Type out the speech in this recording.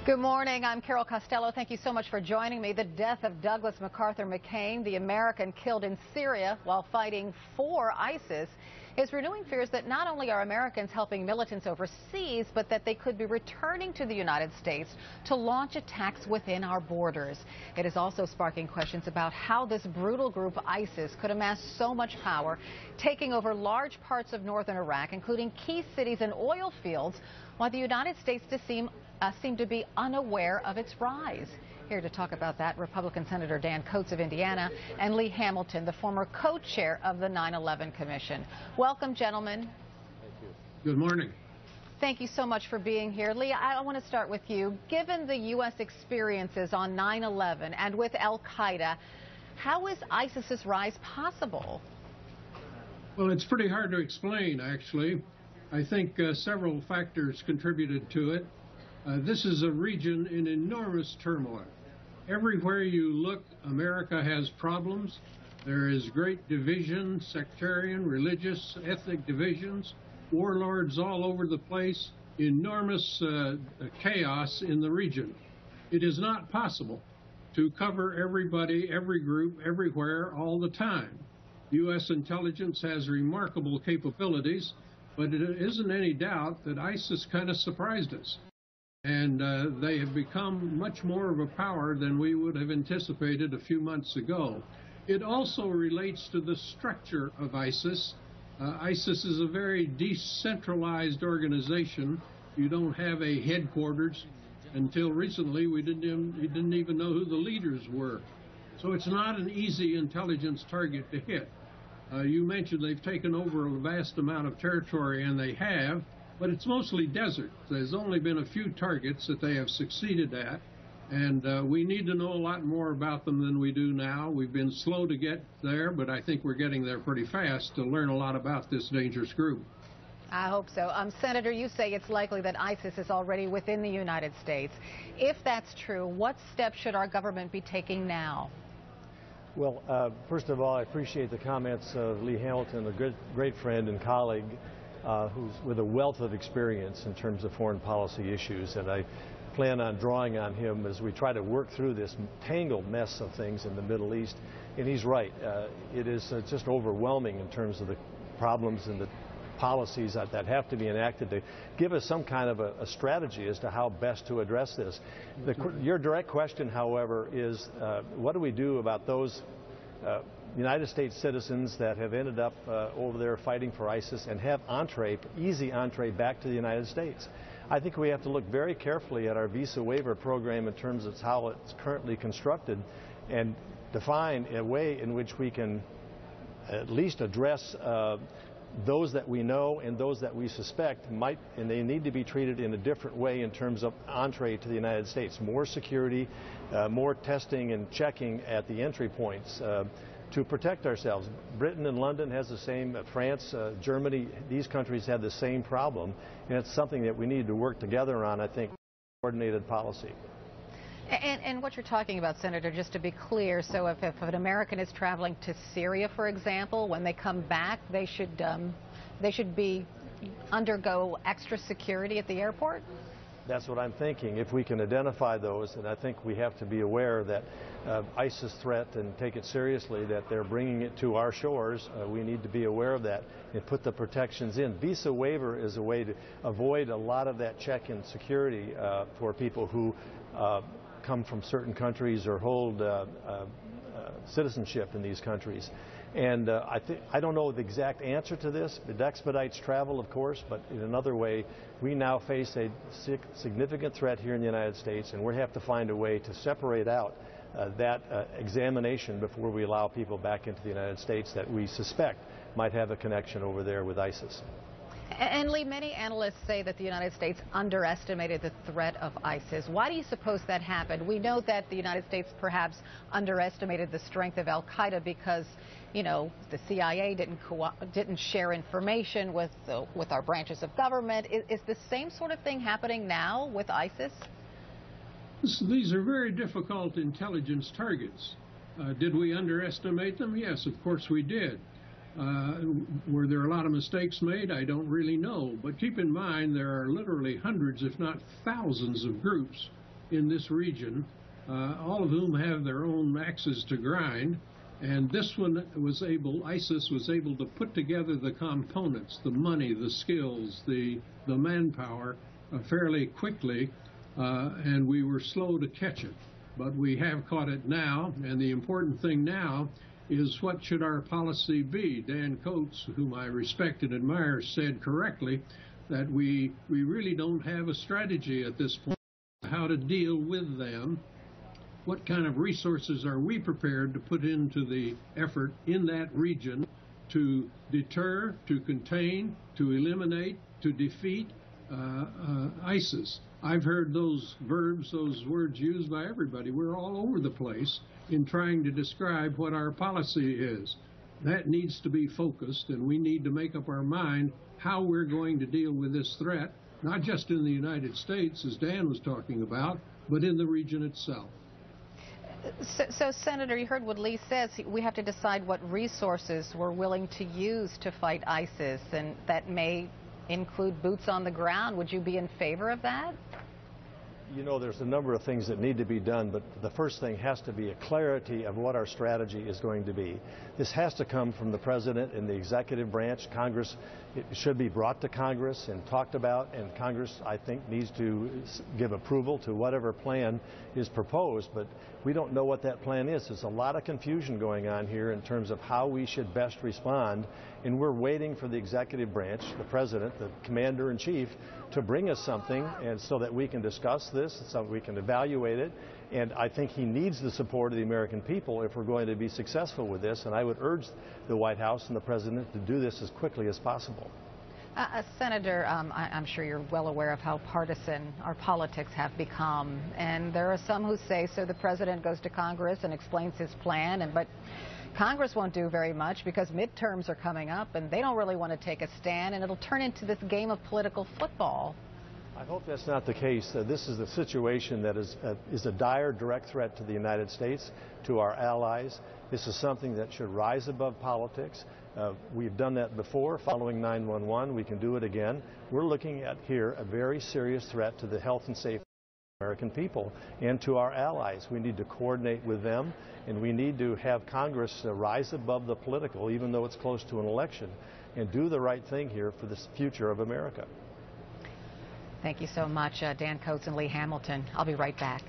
Good morning. I'm Carol Costello. Thank you so much for joining me. The death of Douglas MacArthur McCain, the American killed in Syria while fighting for ISIS, is renewing fears that not only are Americans helping militants overseas, but that they could be returning to the United States to launch attacks within our borders. It is also sparking questions about how this brutal group ISIS could amass so much power, taking over large parts of northern Iraq, including key cities and oil fields, while the United States seem to be unaware of its rise. Here to talk about that, Republican Senator Dan Coats of Indiana and Lee Hamilton, the former co-chair of the 9/11 Commission. Welcome, gentlemen. Thank you. Good morning. Thank you so much for being here. Lee, I want to start with you. Given the U.S. experiences on 9/11 and with al-Qaeda, how is ISIS's rise possible? Well, it's pretty hard to explain, actually. I think several factors contributed to it. This is a region in enormous turmoil. Everywhere you look, America has problems. There is great division, sectarian, religious, ethnic divisions, warlords all over the place, enormous chaos in the region. It is not possible to cover everybody, every group, everywhere, all the time. U.S. intelligence has remarkable capabilities, but it isn't any doubt that ISIS kind of surprised us. And they have become much more of a power than we would have anticipated a few months ago. It also relates to the structure of ISIS. ISIS is a very decentralized organization. You don't have a headquarters. Until recently, we didn't even know who the leaders were. So it's not an easy intelligence target to hit. You mentioned they've taken over a vast amount of territory, and they have. But it's mostly desert. There's only been a few targets that they have succeeded at, and we need to know a lot more about them than we do now. We've been slow to get there, but I think we're getting there pretty fast to learn a lot about this dangerous group. I hope so. Senator, you say it's likely that ISIS is already within the United States. If that's true, what steps should our government be taking now? Well, first of all, I appreciate the comments of Lee Hamilton, a great friend and colleague, who's with a wealth of experience in terms of foreign policy issues, and I plan on drawing on him as we try to work through this tangled mess of things in the Middle East. And he's right. It is just overwhelming in terms of the problems and the policies that have to be enacted to give us some kind of a strategy as to how best to address this. Your direct question, however, is what do we do about those United States citizens that have ended up over there fighting for ISIS and have easy entree back to the United States? I think we have to look very carefully at our visa waiver program in terms of how it's currently constructed and define a way in which we can at least address those that we know and those that we suspect might, and they need to be treated in a different way in terms of entree to the United States. More security, more testing and checking at the entry points to protect ourselves. Britain and London has the same, France, Germany, these countries have the same problem, and it's something that we need to work together on, I think, coordinated policy. And what you're talking about, Senator, just to be clear, so if an American is traveling to Syria, for example, when they come back, they should undergo extra security at the airport? That's what I'm thinking. If we can identify those, and I think we have to be aware that ISIS threat and take it seriously, that they're bringing it to our shores. We need to be aware of that and put the protections in. Visa waiver is a way to avoid a lot of that check in security for people who come from certain countries or hold citizenship in these countries. And I don't know the exact answer to this. It expedites travel, of course, but in another way, we now face a significant threat here in the United States, and we have to find a way to separate out that examination before we allow people back into the United States that we suspect might have a connection over there with ISIS. And Lee, many analysts say that the United States underestimated the threat of ISIS. Why do you suppose that happened? We know that the United States perhaps underestimated the strength of al-Qaeda because, you know, the CIA didn't share information with our branches of government. Is the same sort of thing happening now with ISIS? These are very difficult intelligence targets. Did we underestimate them? Yes, of course we did. Were there a lot of mistakes made? I don't really know. But keep in mind, there are literally hundreds, if not thousands, of groups in this region, all of whom have their own axes to grind. And this one was able, ISIS was able to put together the components, the money, the skills, the manpower fairly quickly, and we were slow to catch it. But we have caught it now, and the important thing now is what should our policy be? Dan Coates, whom I respect and admire, said correctly that we really don't have a strategy at this point how to deal with them. What kind of resources are we prepared to put into the effort in that region to deter, to contain, to eliminate, to defeat ISIS? I've heard those verbs, those words used by everybody. We're all over the place in trying to describe what our policy is. That needs to be focused, and we need to make up our mind how we're going to deal with this threat, not just in the United States, as Dan was talking about, but in the region itself. So, Senator, you heard what Lee says. We have to decide what resources we're willing to use to fight ISIS, and that may include boots on the ground. Would you be in favor of that? You know, there's a number of things that need to be done, but the first thing has to be a clarity of what our strategy is going to be. This has to come from the President and the executive branch. Congress, it should be brought to Congress and talked about, and Congress, I think, needs to give approval to whatever plan is proposed, but we don't know what that plan is. There's a lot of confusion going on here in terms of how we should best respond, and we're waiting for the executive branch, the President, the Commander-in-Chief, to bring us something, and so that we can discuss this, so we can evaluate it. And I think he needs the support of the American people if we're going to be successful with this. And I would urge the White House and the President to do this as quickly as possible. Senator, I'm sure you're well aware of how partisan our politics have become. And there are some who say, so the President goes to Congress and explains his plan, but Congress won't do very much because midterms are coming up and they don't really want to take a stand, and it'll turn into this game of political football. I hope that's not the case. This is a situation that is a dire, direct threat to the United States, to our allies. This is something that should rise above politics. We've done that before, following 9/11. We can do it again. We're looking at here a very serious threat to the health and safety of American people and to our allies. We need to coordinate with them, and we need to have Congress rise above the political, even though it's close to an election, and do the right thing here for the future of America. Thank you so much, Dan Coates and Lee Hamilton. I'll be right back.